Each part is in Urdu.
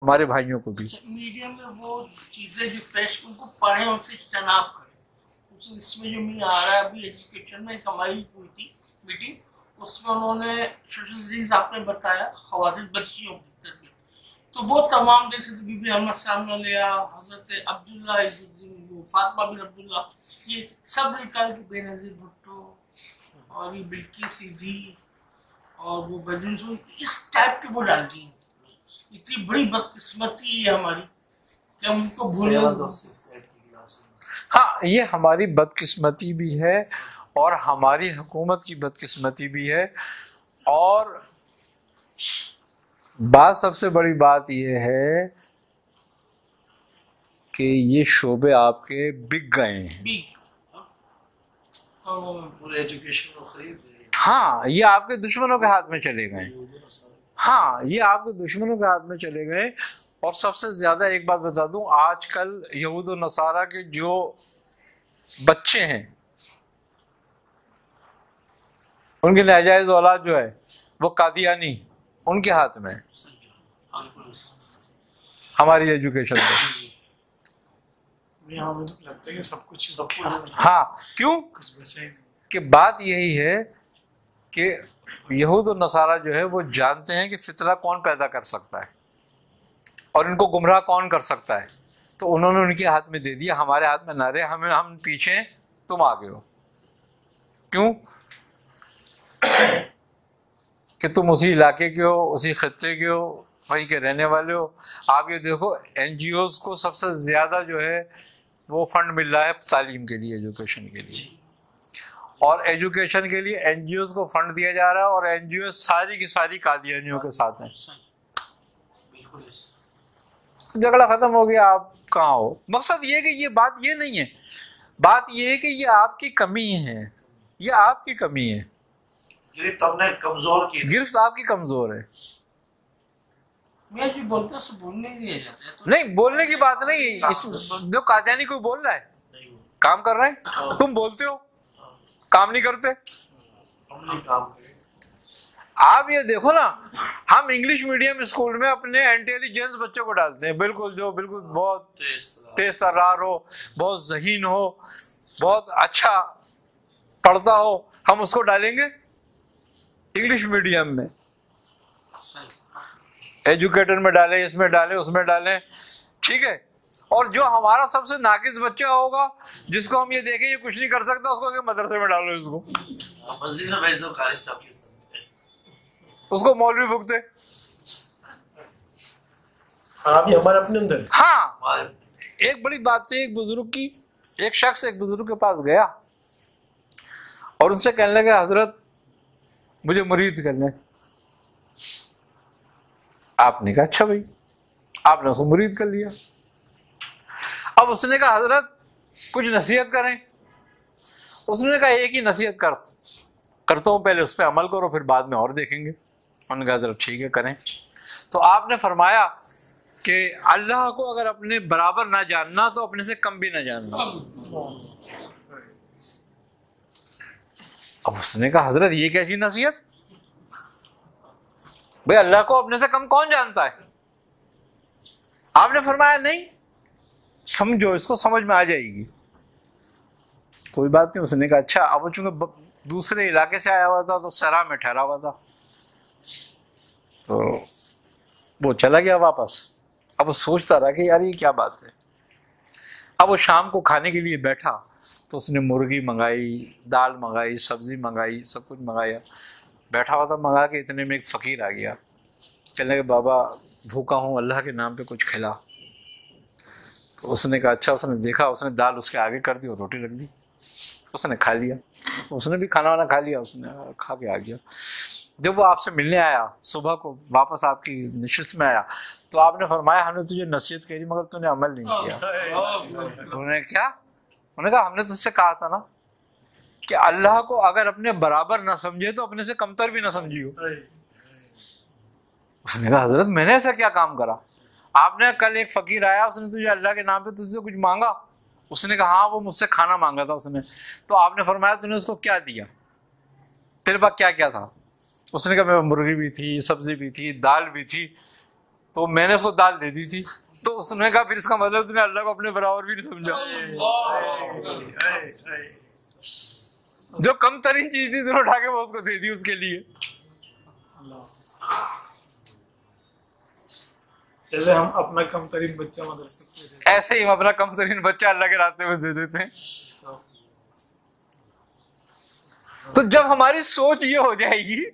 ہمارے بھائیوں کو بھی. میڈیا میں وہ چیزیں جو پیش ان کو پڑھیں، ان سے اجتناب کریں. اس میں جو مجھے آ رہا ہے ابھی ایجوکیشن میں ایک ہماری ہوئی تھی میٹنگ، اس میں انہوں نے سوشل سٹڈیز آپ نے بتایا، خواتین بچیوں کی تربیت، تو وہ تمام دیکھ سکتے بی بی احمد صاحب نے لیا، حضرت عبداللہ فاطمہ بن عبداللہ، یہ سب نکال کے بے نظیر بھٹو اور یہ بلقیس سیدھی اور وہ بدین سو، اس ٹائپ کے وہ ڈالتی ہیں. اتنی بڑی بدقسمتی ہے ہماری کہ ہم ان کو بھولیں. ہاں یہ ہماری بدقسمتی بھی ہے اور ہماری حکومت کی بدقسمتی بھی ہے. اور سب سے بڑی بات یہ ہے کہ یہ شعبے آپ کے بک گئے ہیں. ہاں یہ آپ کے دشمنوں کے ہاتھ میں چلے گئے. ہاں یہ آپ کے دشمنوں کے ہاتھ میں چلے گئے. اور سب سے زیادہ ایک بات بتا دوں، آج کل یہود و نصارہ کے جو بچے ہیں ان کی ناجائز اولاد جو ہے وہ قادیانی ان کے ہاتھ میں ہماری ایجوکیشن پہ. ہاں کیوں کہ بات یہی ہے کہ یہود و نصارہ جو ہے وہ جانتے ہیں کہ فتنہ کون پیدا کر سکتا ہے اور ان کو گمراہ کون کر سکتا ہے، تو انہوں نے ان کے ہاتھ میں دے دیا. ہمارے ہاتھ میں نہ رہے، ہم پیچھے ہیں، تم آگے ہو. کیوں کہ تم اسی علاقے کے ہو، اسی خطے کے ہو، وہیں کے رہنے والے ہو. آپ یہ دیکھو این جی اوز کو سب سے زیادہ جو ہے وہ فنڈ مل رہا ہے تعلیم کے لیے، ایجوکیشن کے لیے. اور ایجوکیشن کے لیے این جی اوز کو فنڈ دیا جا رہا ہے اور این جی اوز ساری کی ساری قادیانیوں کے ساتھ ہیں. جھگڑا ختم ہو گیا، آپ کہاں ہو. مقصد یہ کہ یہ بات یہ نہیں ہے، بات یہ ہے کہ یہ آپ کی کمی ہے، یہ آپ کی کمی ہے. گرفت ہم نے کمزور کی، گرفت آپ کی کمزور ہے. میں جو بولتا ہوں بولنے نہیں دیا جاتا. نہیں بولنے کی بات نہیں، جو قادیانی کوئی بول رہا ہے کام کر رہے ہیں، تم بولتے ہو کام نہیں کرتے. آپ یہ دیکھو نا، ہم انگلش میڈیم اسکول میں اپنے انٹیلیجنس بچوں کو ڈالتے ہیں، بالکل جو بالکل بہت تیز ترار ہو، بہت ذہین ہو، بہت اچھا پڑھتا ہو، ہم اس کو ڈالیں گے انگلش میڈیم میں، ایجوکیٹر میں ڈالیں، اس میں ڈالیں، اس میں ڈالیں، ٹھیک ہے. اور جو ہمارا سب سے ناقص بچہ ہوگا جس کو ہم یہ دیکھیں یہ کچھ نہیں کر سکتا، اس کو کہ مدرسے میں ڈالو، اس کو مسجد میں بھیج دو، قاری صاحب کے ساتھ اس کو مولوی بھگتے. خرابی ہمارے اپنے اندر. ہاں ایک بڑی بات تھی، ایک بزرگ کی، ایک شخص ایک بزرگ کے پاس گیا اور ان سے کہنے لگا حضرت مجھے مرید کر لیں. آپ نے کہا اچھا بھائی، آپ نے اس کو مرید کر لیا. اب اس نے کہا حضرت کچھ نصیحت کریں. اس نے کہا ایک ہی نصیحت کرتا ہوں، پہلے اس پہ عمل کرو پھر بعد میں اور دیکھیں گے. انہوں نے کہا حضرت ٹھیک ہے کریں. تو آپ نے فرمایا کہ اللہ کو اگر اپنے برابر نہ جاننا تو اپنے سے کم بھی نہ جاننا. اب اس نے کہا حضرت یہ کیسی نصیحت، بھئی اللہ کو اپنے سے کم کون جانتا ہے. آپ نے فرمایا نہیں، سمجھو اس کو، سمجھ میں آ جائے گی. کوئی بات نہیں. اس نے کہا اچھا. اب وہ چونکہ دوسرے علاقے سے آیا ہوا تھا تو سرا میں ٹھہرا ہوا تھا، تو وہ چلا گیا واپس. اب وہ سوچتا رہا کہ یار یہ کیا بات ہے. اب وہ شام کو کھانے کے لیے بیٹھا تو اس نے مرغی منگائی، دال منگائی، سبزی منگائی، سب کچھ منگایا. بیٹھا ہوا تھا، منگا کے اتنے میں ایک فقیر آ گیا. کہنے لگا بابا بھوکا ہوں، اللہ کے نام پہ کچھ کھلا. تو اس نے کہا اچھا. اس نے دیکھا، اس نے دال اس کے آگے کر دی اور روٹی رکھ دی. اس نے کھا لیا، اس نے بھی کھانا وانا کھا لیا، اس نے کھا کے آ گیا. جب وہ آپ سے ملنے آیا صبح کو، واپس آپ کی نشست میں آیا، تو آپ نے فرمایا ہم نے تجھے نصیحت کہی مگر تو نے عمل نہیں کیا. انہوں نے کیا؟ انہوں نے کہا ہم نے تجھ سے کہا تھا نا کہ اللہ کو اگر اپنے برابر نہ سمجھے تو اپنے سے کمتر بھی نہ سمجھیو. اس نے کہا حضرت میں نے ایسا کیا کام کرا؟ آپ نے کل ایک فقیر آیا، اس نے تجھے اللہ کے نام پہ تجھ سے کچھ مانگا. اس نے کہا ہاں وہ مجھ سے کھانا مانگا تھا اس نے. تو آپ نے فرمایا تو نے اس کو کیا دیا؟ تیرے پاس کیا کیا تھا؟ اس نے کہا میرے مرغی بھی تھی، سبزی بھی تھی، دال بھی تھی. تو میں نے اس کو دال دے دی تھی. تو اس نے کہا پھر اس کا مطلب تم نے اللہ کو اپنے برابر بھی نہیں سمجھا. جو کم ترین چیز تھی تم اٹھا کے وہ اس کو دے دی اس کے لیے. جیسے ہم اپنا کم ترین بچہ مدرسے کو دے دیتے ایسے ہی ہم اپنا کم ترین بچہ اللہ کے راستے میں دے دیتے ہیں. تو جب ہماری سوچ یہ ہو جائے گی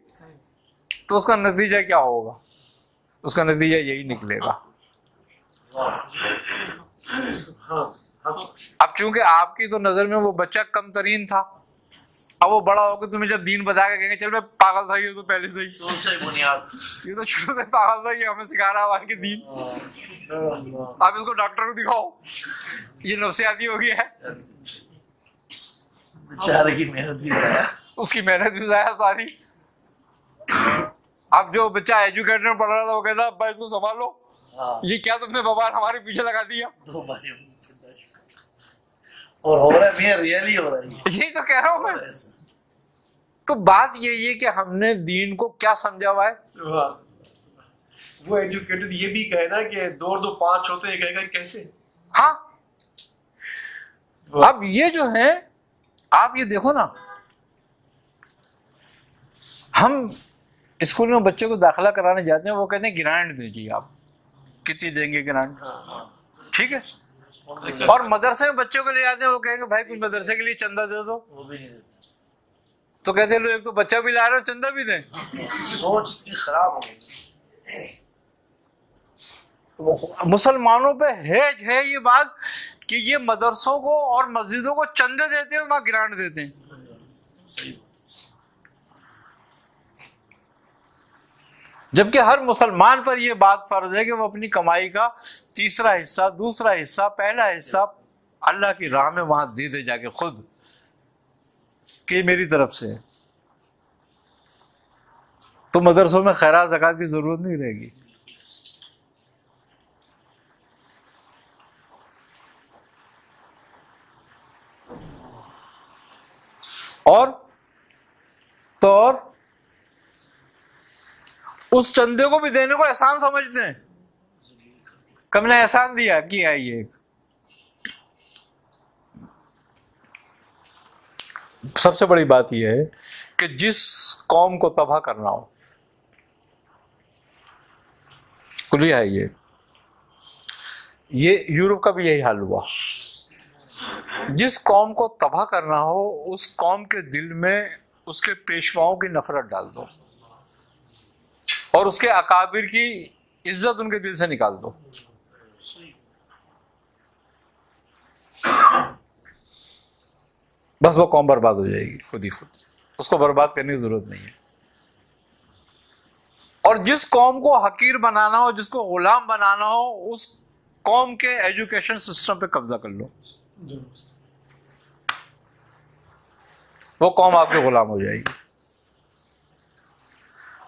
تو اس کا نتیجہ کیا ہوگا؟ اس کا نتیجہ یہی نکلے گا. اب چونکہ آپ کی تو نظر میں وہ بچہ کم ترین تھا, اب وہ بڑا ہو کے تمہیں جب دین بتا کے کہیں گے چل میں پاگل تھا, یہ تو پہلے سے ہی بنیاد یہ تو شروع سے پاگل تھا, یہ ہمیں سکھا رہا ہے کہ دین. آپ اس کو ڈاکٹر کو دکھاؤ, یہ نفسیاتی ہو گیا ہے, بیچارے کی محنت بھی ضائع, اس کی محنت بھی ضائع ساری. اب جو بچہ ایجوکیٹڈ میں پڑھ رہا تھا وہ کہتا ابا اس کو سنبھالو, یہ کیا تم نے بابا ہمارے پیچھے لگا دیا. اور ہو رہا ہے ریئلی ہو رہا ہے, یہی تو کہہ رہا ہوں میں. تو بات یہ ہے کہ ہم نے دین کو کیا سمجھا ہوا ہے. وہ ایجوکیٹڈ یہ بھی کہے نا کہ 2 اور 2 5 ہوتے ہیں, کہے گا کیسے. ہاں اب یہ جو ہے آپ یہ دیکھو نا, ہم اسکول میں بچے کو داخلہ کرانے جاتے ہیں, وہ کہتے ہیں گرانٹ دیجیے, آپ کتنی دیں گے گرانٹ, ٹھیک ہے. اور مدرسے میں بچوں کو لے جاتے ہیں, وہ کہیں گے بھائی کچھ مدرسے کے لیے چندہ دے دو, وہ بھی نہیں دیتے. تو کہتے ہیں لو ایک تو بچہ بھی لا رہے ہو چندہ بھی دیں. سوچ خراب ہو گئی. مسلمانوں پہ ہے یہ بات کہ یہ مدرسوں کو اور مسجدوں کو چندے دیتے ہیں, وہاں گرانٹ دیتے ہیں, جبکہ ہر مسلمان پر یہ بات فرض ہے کہ وہ اپنی کمائی کا تیسرا حصہ, دوسرا حصہ, پہلا حصہ اللہ کی راہ میں وہاں دے دے جا کے خود, کہ میری طرف سے. تو مدرسوں میں خیرات زکوٰۃ کی ضرورت نہیں رہے گی. اور تو اور اس چندے کو بھی دینے کو احسان سمجھتے ہیں, کم نے احسان دیا کیا ہے. یہ سب سے بڑی بات یہ ہے کہ جس قوم کو تباہ کرنا ہو, کلیہ ہے یہ یورپ کا بھی یہی حال ہوا, جس قوم کو تباہ کرنا ہو اس قوم کے دل میں اس کے پیشواؤں کی نفرت ڈال دو, اور اس کے اکابر کی عزت ان کے دل سے نکال دو. بس وہ قوم برباد ہو جائے گی خود ہی خود, اس کو برباد کرنے کی ضرورت نہیں ہے. اور جس قوم کو حقیر بنانا ہو, جس کو غلام بنانا ہو, اس قوم کے ایجوکیشن سسٹم پہ قبضہ کر لو, وہ قوم آپ کے غلام ہو جائے گی.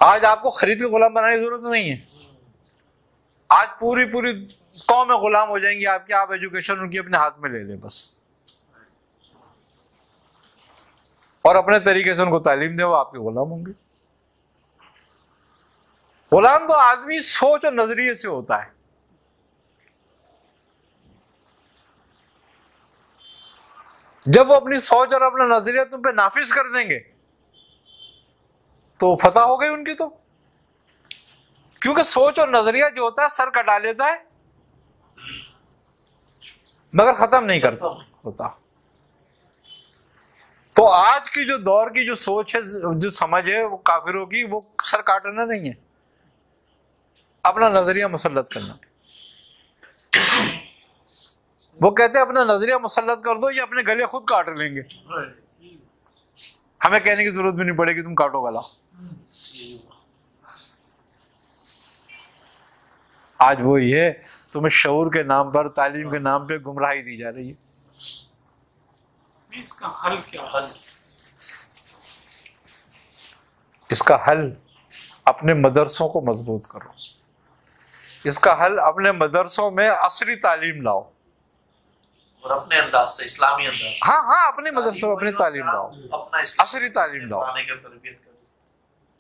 آج آپ کو خرید کے غلام بنانے کی ضرورت نہیں ہے, آج پوری قوم میں غلام ہو جائیں گی آپ کی, آپ ایجوکیشن ان کی اپنے ہاتھ میں لے لیں بس, اور اپنے طریقے سے ان کو تعلیم دیں, وہ آپ کے غلام ہوں گے. غلام تو آدمی سوچ اور نظریے سے ہوتا ہے. جب وہ اپنی سوچ اور اپنا نظریہ تم پہ نافذ کر دیں گے تو فتح ہو گئی ان کی. تو کیونکہ سوچ اور نظریہ جو ہوتا ہے سر کٹا لیتا ہے مگر ختم نہیں کرتا ہوتا. تو آج کی جو دور کی جو سوچ ہے, جو سمجھ ہے, وہ کافروں کی, وہ سر کاٹنا نہیں ہے, اپنا نظریہ مسلط کرنا. وہ کہتے ہیں اپنا نظریہ مسلط کر دو, یہ اپنے گلے خود کاٹ لیں گے, ہمیں کہنے کی ضرورت بھی نہیں پڑے گی تم کاٹو گلا. آج وہی ہے, تمہیں شعور کے نام پر, تعلیم کے نام پہ گمراہی دی جا رہی ہے. اس کا حل کیا ہے؟ اس کا حل اپنے مدرسوں کو مضبوط کرو, اس کا حل اپنے مدرسوں میں عصری تعلیم لاؤ, اور اپنے انداز سے, اسلامی انداز سے. ہاں اپنے مدرسوں میں اپنی تعلیم لاؤ, اپنا عصری تعلیم لاؤ. تربیت کرو.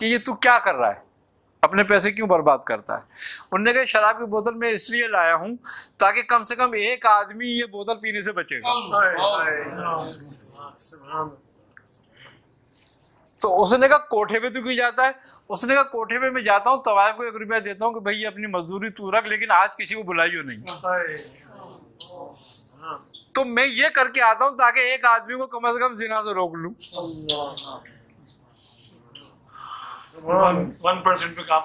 کہ یہ تو کیا کر رہا ہے, اپنے پیسے کیوں برباد کرتا ہے. انہوں نے کہا شراب کی بوتل میں اس لیے لایا ہوں تاکہ کم سے کم ایک آدمی یہ بوتل پینے سے بچے گا. تو اس نے کہا کوٹھے پہ تو کیوں جاتا ہے؟ اس نے کہا کوٹھے پہ میں جاتا ہوں, طوائف کو 1 روپیہ دیتا ہوں کہ بھائی اپنی مزدوری تو رکھ, لیکن آج کسی کو بلائیو نہیں. تو میں یہ کر کے آتا ہوں تاکہ ایک آدمی کو کم از کم زنا سے روک لوں. 1% پہ کام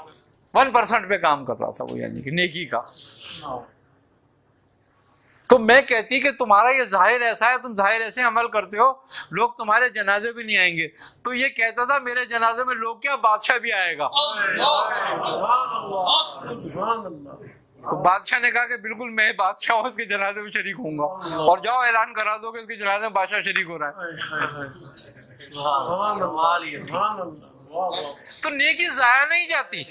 1% پہ کام کر رہا تھا وہ, یعنی کہ نیکی کا. تو میں کہتی کہ تمہارا یہ ظاہر ایسا ہے, تم ظاہر ایسے عمل کرتے ہو, لوگ تمہارے جنازے بھی نہیں آئیں گے. تو یہ کہتا تھا میرے جنازے میں لوگ کیا, بادشاہ بھی آئے گا. تو بادشاہ نے کہا کہ بالکل میں بادشاہ ہوں, اس کے جنازے میں شریک ہوں گا, اور جاؤ اعلان کرا دو کہ اس کے جنازے میں بادشاہ شریک ہو رہا ہے. تو نیکی ضائع نہیں جاتی,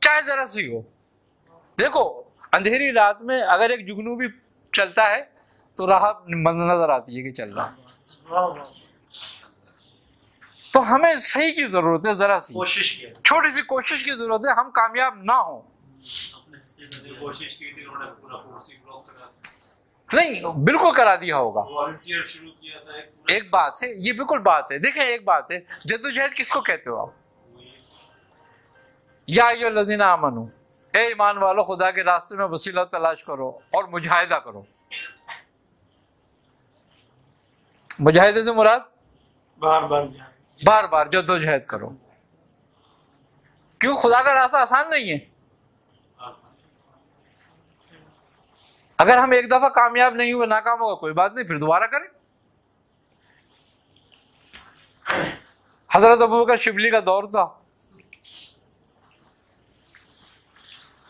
چاہے ذرا سی ہو. دیکھو اندھیری رات میں اگر ایک جگنو بھی چلتا ہے تو راہ نظر آتی ہے کہ چل رہا ہے. تو ہمیں صحیح کی ضرورت ہے, ذرا سی کوشش کیا, چھوٹی سی کوشش کی ضرورت ہے, ہم کامیاب نہ ہوں. کوشش کی تھی, انہوں نے پورا کورس ہی بلاک کرا نہیں بالکل کرا دیا ہوگا. والنٹیئر شروع کیا تھا. ایک بات ہے, یہ بالکل بات ہے. دیکھیں ایک بات ہے, جدوجہد کس کو کہتے ہو آپ؟ یا ایھا الذین آمنو, اے ایمان والو خدا کے راستے میں وسیلہ تلاش کرو اور مجاہدہ کرو. مجاہدے سے مراد بار بار جائیں. بار بار جدوجہد کرو. کیوں؟ خدا کا راستہ آسان نہیں ہے. اگر ہم ایک دفعہ کامیاب نہیں ہوئے, ناکام ہوگا, کوئی بات نہیں, پھر دوبارہ کریں. حضرت ابوبکر شبلی کا دور تھا,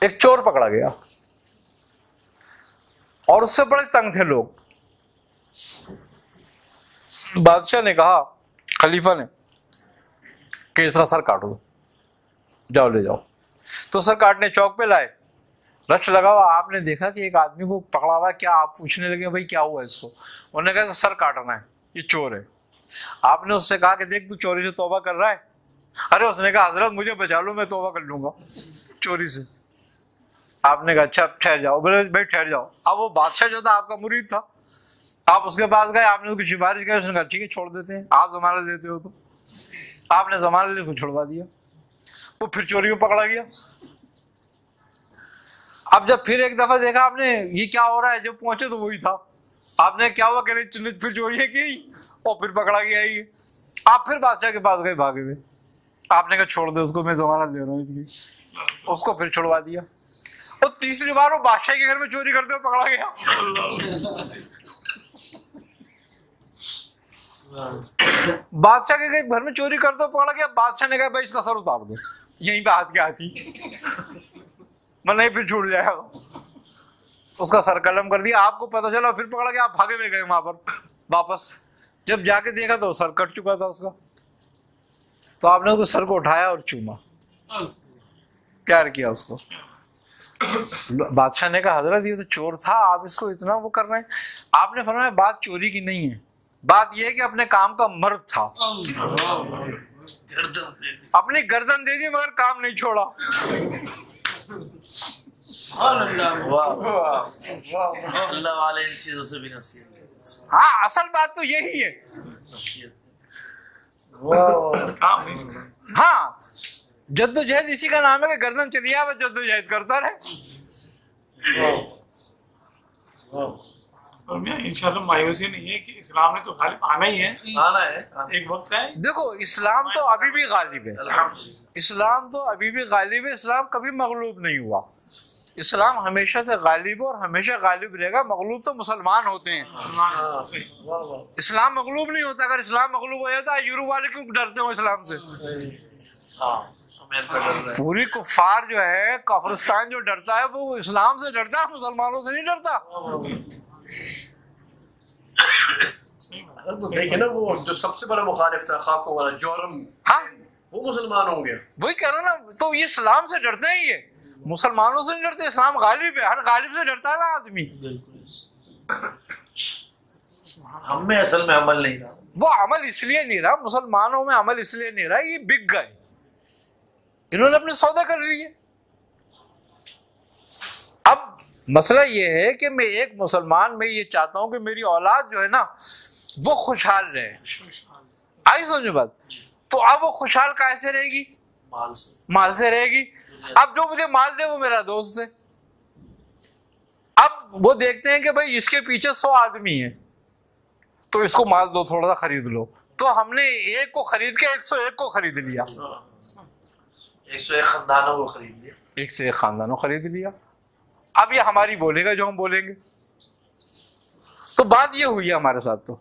ایک چور پکڑا گیا اور اس سے بڑے تنگ تھے لوگ. بادشاہ نے کہا, خلیفہ نے, کہ اس کا سر کاٹو, جاؤ لے جاؤ. تو سر کاٹنے چوک پہ لائے, رش لگا ہوا. آپ نے دیکھا کہ ایک آدمی کو پکڑا ہوا, کیا آپ پوچھنے لگے بھائی کیا ہوا اس کو؟ انہوں نے کہا سر کاٹنا ہے, یہ چور ہے. آپ نے اس سے کہا کہ دیکھ تو چوری سے توبہ کر رہا ہے. ارے اس نے کہا حضرت مجھے بچا لو, میں توبہ کر لوں گا چوری سے. آپ نے کہا اچھا ٹھہر جاؤ. بولے بھائی ٹھہر جاؤ. اب وہ بادشاہ جو تھا آپ کا مرید تھا, آپ اس کے پاس گئے, آپ نے اس کی سفارش کی, اس نے کہا ٹھیک ہے چھوڑ دیتے ہیں, آپ ضمانت دیتے ہو. تو آپ نے ضمانت لے کو چھڑوا دیا. وہ پھر چوری میں پکڑا گیا. اب جب پھر ایک دفعہ دیکھا آپ نے یہ کیا ہو رہا ہے, جب پہنچے تو وہی تھا. آپ نے کیا ہوا کہ پھر چوری کی اور پھر پکڑا گیا یہ. آپ پھر بادشاہ کے پاس گئے بھاگے ہوئے. آپ نے کہا چھوڑ دے اس کو, میں ضمانت دے رہا ہوں اس کی. اس کو پھر چھڑوا دیا. اور تیسری بار وہ بادشاہ کے گھر میں چوری کرتے ہوئے پکڑا گیا. بادشاہ کے گھر میں چوری کرتے ہوئے پکڑا گیا. بادشاہ نے کہا بھائی اس کا سر اتار دو, یہیں پہ ہاتھ کے ہاتھی, میں نہیں پھر چھوٹ جائے گا. اس کا سر قلم کر دیا. آپ کو پتا چلا, پھر پکڑا گیا, آپ بھاگے ہوئے گئے وہاں پر واپس. جب جا کے دیکھا تو سر کٹ چکا تھا اس کا. تو آپ نے اس کو سر کو اٹھایا اور چوما, پیار کیا اس کو. بادشاہ نے کہا حضرت یہ تو چور تھا, آپ اس کو اتنا وہ کر رہے ہیں. آپ نے فرمایا بات چوری کی نہیں ہے, بات یہ ہے کہ اپنے کام کا مرد تھا, اپنی گردن دے دی مگر کام نہیں چھوڑا. اللہ والے ان چیزوں سے بھی نصیحت. ہاں اصل بات تو یہی ہے. کام نہیں چھوڑا. ہاں جدوجہد اسی کا نام ہے کہ گردن چلی آ, جدوجہد کرتا رہے. اور میں انشاءاللہ مایوسی نہیں ہے کہ اسلام نے تو غالب آنا ہی ہے, آنا ہے. ایک وقت ہے. دیکھو اسلام تو ابھی بھی غالب ہے, اسلام تو ابھی بھی غالب ہے. اسلام کبھی مغلوب نہیں ہوا. اسلام ہمیشہ سے غالب ہے اور ہمیشہ غالب رہے گا. مغلوب تو مسلمان ہوتے ہیں, اسلام مغلوب نہیں ہوتا. اگر اسلام مغلوب ہو جاتا ہے, یورپ والے کیوں ڈرتے ہو اسلام سے؟ پوری کفار جو ہے, کافرستان جو ڈرتا ہے وہ اسلام سے ڈرتا ہے, مسلمانوں سے نہیں ڈرتا. دیکھیں نا وہ جو سب سے بڑا مخالف تھا خاکوں والا جورم, ہاں وہ مسلمان ہوں گے. وہی کہہ رہا نا, تو یہ اسلام سے ڈرتے ہیں, یہ مسلمانوں سے نہیں ڈرتے. اسلام غالب ہے, ہر غالب سے ڈرتا ہے نا آدمی. ہم میں اصل میں عمل نہیں رہا. وہ عمل اس لیے نہیں رہا، مسلمانوں میں عمل اس لیے نہیں رہا، یہ بک گئے، انہوں نے اپنے سودا کر لیے۔ اب مسئلہ یہ ہے کہ میں ایک مسلمان میں یہ چاہتا ہوں کہ میری اولاد جو ہے نا وہ خوشحال رہے، آئی سمجھ میں بات؟ تو اب وہ خوشحال کیسے رہے گی؟ مال سے رہے گی۔ اب جو مجھے مال دے وہ میرا دوست ہے، اب وہ دیکھتے ہیں کہ بھائی اس کے پیچھے 100 آدمی ہیں تو اس کو مال دو، تھوڑا سا خرید لو، تو ہم نے ایک کو خرید کے 101 کو خرید لیا، 101 خاندانوں کو خرید لیا، 101 خاندانوں خرید لیا۔ اب یہ ہماری بولے گا جو ہم بولیں گے، تو بات یہ ہوئی ہے ہمارے ساتھ۔ تو